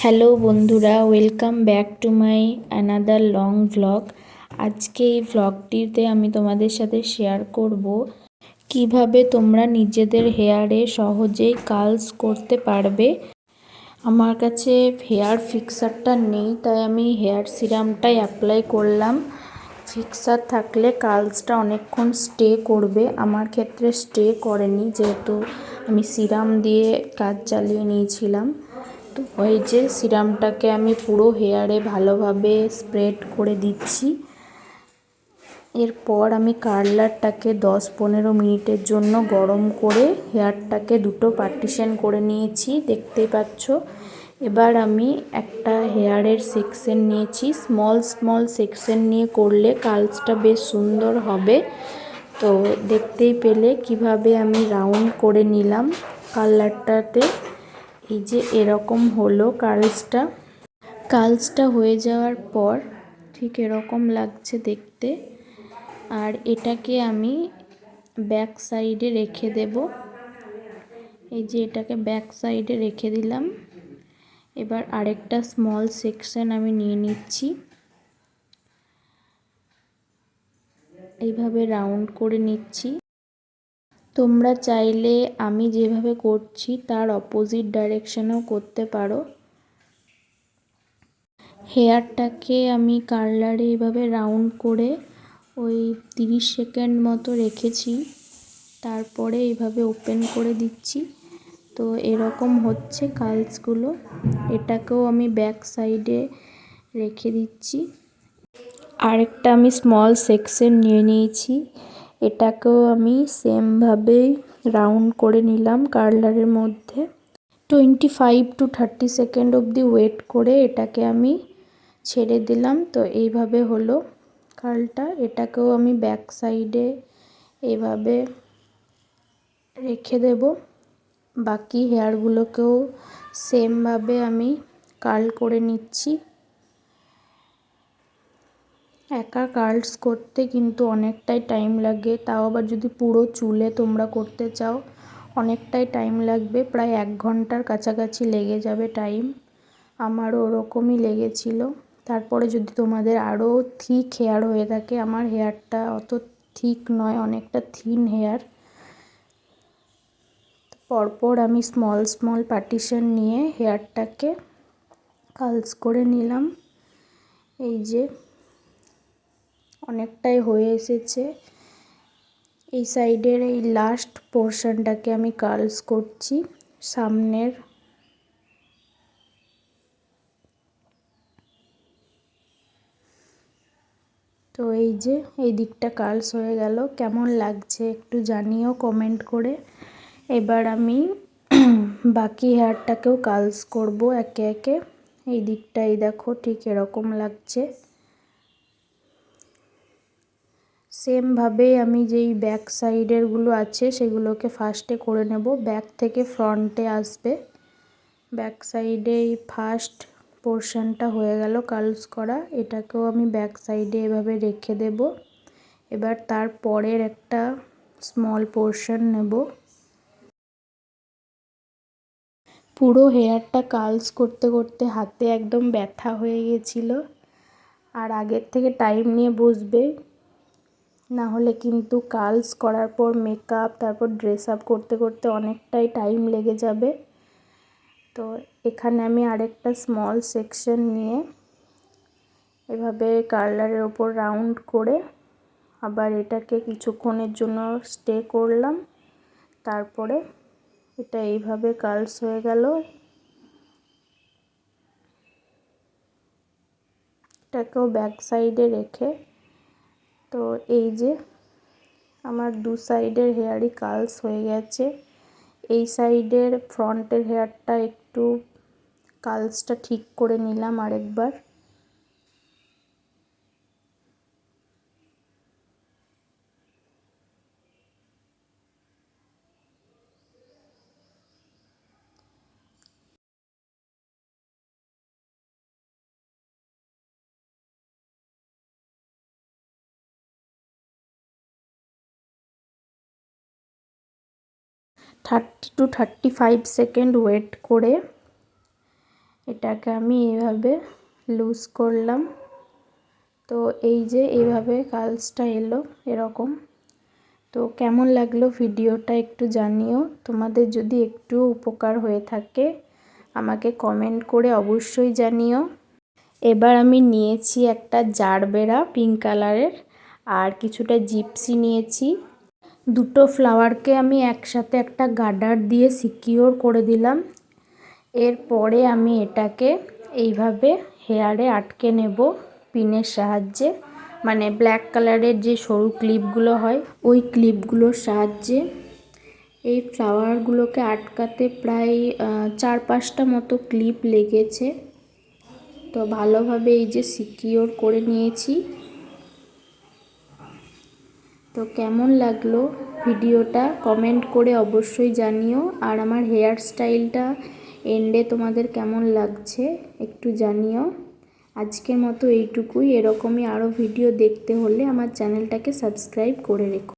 Hello বন্ধুরা, welcome back to my another long vlog. আজকে এই ভ্লগটিতে আমি তোমাদের সাথে শেয়ার করব কিভাবে তোমরা নিজেদের হেয়ারে সহজেই কার্লস করতে পারবে। আমার কাছে হেয়ার ফিক্সারটা নেই, তাই আমি হেয়ার সিরামটাই অ্যাপ্লাই করলাম। ফিক্সার থাকলে কার্লসটা অনেকক্ষণ স্টে করবে। আমার ক্ষেত্রে স্টে করেনি, যেহেতু আমি সিরাম দিয়ে কাজ চালিয়ে নিয়েছিলাম। তো ওই যে সিরামটাকে আমি পুরো হেয়ারে ভালোভাবে স্প্রেড করে দিচ্ছি। এরপর আমি কার্লারটাকে 10-15 মিনিটের জন্য গরম করে হেয়ারটাকে দুটো পার্টিশন করে নিয়েছি, দেখতেই পাচ্ছ। এবার আমি একটা হেয়ারের সেকশন নিয়েছি, স্মল সেকশন নিয়ে করলে কার্লসটা বেশ সুন্দর হবে। তো দেখতেই পেলে কিভাবে আমি রাউন্ড করে নিলাম কার্লারটাতে। এই যে এরকম হলো কার্লসটা হয়ে যাওয়ার পর ঠিক এরকম লাগছে দেখতে। আর এটাকে আমি ব্যাক সাইডে রেখে দেব। এই যে এটাকে ব্যাক সাইডে রেখে দিলাম। এবার আরেকটা স্মল সেকশন আমি নিয়ে নিচ্ছি, এইভাবে রাউন্ড করে নিচ্ছি। তোমরা চাইলে আমি যেভাবে করছি তার অপোজিট ডাইরেকশনেও করতে পারো। হেয়ারটাকে আমি কার্লারে এভাবে রাউন্ড করে ওই 30 সেকেন্ড মতো রেখেছি, তারপরে এইভাবে ওপেন করে দিচ্ছি। তো এরকম হচ্ছে কার্লসগুলো। এটাকেও আমি ব্যাক সাইডে রেখে দিচ্ছি। আরেকটা আমি স্মল সেকশন নিয়ে নিয়েছি, এটাকেও আমি সেমভাবেই রাউন্ড করে নিলাম কার্লারের মধ্যে। 25 to 30 সেকেন্ড অবধি ওয়েট করে এটাকে আমি ছেড়ে দিলাম। তো এইভাবে হলো কার্লটা। এটাকেও আমি ব্যাক সাইডে এইভাবে রেখে দেব। বাকি হেয়ারগুলোকেও সেমভাবে আমি কার্ল করে নিচ্ছি। একা কার্লস করতে কিন্তু অনেকটাই টাইম লাগে, তাও আবার যদি পুরো চুলে তোমরা করতে চাও অনেকটাই টাইম লাগবে, প্রায় 1 ঘন্টার কাছাকাছি লেগে যাবে টাইম। আমারও ওরকমই লেগেছিল। তারপরে যদি তোমাদের আরও থিক হেয়ার হয়ে থাকে, আমার হেয়ারটা অত থিক নয়, অনেকটা থিন হেয়ার। পরপর আমি স্মল পার্টিশন নিয়ে হেয়ারটাকে কার্লস করে নিলাম। এই যে অনেকটাই হয়ে এসেছে। এই সাইডের এই লাস্ট পোর্শনটাকে আমি কার্লস করছি, সামনের। তো এই যে এই দিকটা কার্লস হয়ে গেল। কেমন লাগছে একটু জানিও কমেন্ট করে। এবার আমি বাকি হেয়ারটাকেও কার্লস করব একে একে। এই দিকটাই দেখো ঠিক এরকম লাগছে। সেমভাবে আমি যেই ব্যাক সাইডেরগুলো আছে সেগুলোকে ফার্স্টে করে নেব। ব্যাক থেকে ফ্রন্টে আসবে। ব্যাক সাইডে এই ফার্স্ট পোর্শনটা হয়ে গেল কার্লস করা, এটাকেও আমি ব্যাক সাইডে এভাবে রেখে দেব। এবার তার পরের একটা স্মল পোর্শন নেব। পুরো হেয়ারটা কার্লস করতে করতে হাতে একদম ব্যথা হয়ে গেছিলো। আর আগের থেকে টাইম নিয়ে বসবে, না হলে কিন্তু কার্লস করার পর মেকআপ, তারপর ড্রেস আপ করতে করতে অনেকটাই টাইম লেগে যাবে। তো এখানে আমি আরেকটা স্মল সেকশন নিয়ে এভাবে কার্লারের ওপর রাউন্ড করে আবার এটাকে কিছুক্ষণের জন্য স্টে করলাম। তারপরে এটা এইভাবে কার্লস হয়ে গেল। এটাকেও ব্যাক সাইডে রেখে, তো এই যে আমার দু সাইডের হেয়ারই কার্লস হয়ে গেছে। এই সাইডের ফ্রন্টের হেয়ারটা একটু কার্লসটা ঠিক করে নিলাম আরেকবার। টু 35 সেকেন্ড ওয়েট করে এটাকে আমি এভাবে লুজ করলাম। তো এই যে এইভাবে কার্লসটা এলো এরকম। তো কেমন লাগলো ভিডিওটা একটু জানিও। তোমাদের যদি একটু উপকার হয়ে থাকে আমাকে কমেন্ট করে অবশ্যই জানিও। এবার আমি নিয়েছি একটা জারবেরা পিঙ্ক কালারের, আর কিছুটা জিপসি নিয়েছি। দুটো ফ্লাওয়ারকে আমি একসাথে একটা গার্ডার দিয়ে সিকিওর করে দিলাম। এরপরে আমি এটাকে এইভাবে হেয়ারে আটকে নেব পিনের সাহায্যে, মানে ব্ল্যাক কালারের যে সরু ক্লিপগুলো হয় ওই ক্লিপগুলোর সাহায্যে। এই ফ্লাওয়ারগুলোকে আটকাতে প্রায় 4-5টা মতো ক্লিপ লেগেছে। তো ভালোভাবে এই যে সিকিওর করে নিয়েছি। তো কেমন লাগলো ভিডিওটা কমেন্ট করে অবশ্যই জানিও। আর আমার হেয়ার স্টাইলটা এন্ডে তোমাদের কেমন লাগছে একটু জানিও। আজকের মতো এইটুকুই। এরকমই আরও ভিডিও দেখতে হলে আমার চ্যানেলটাকে সাবস্ক্রাইব করে রেখো।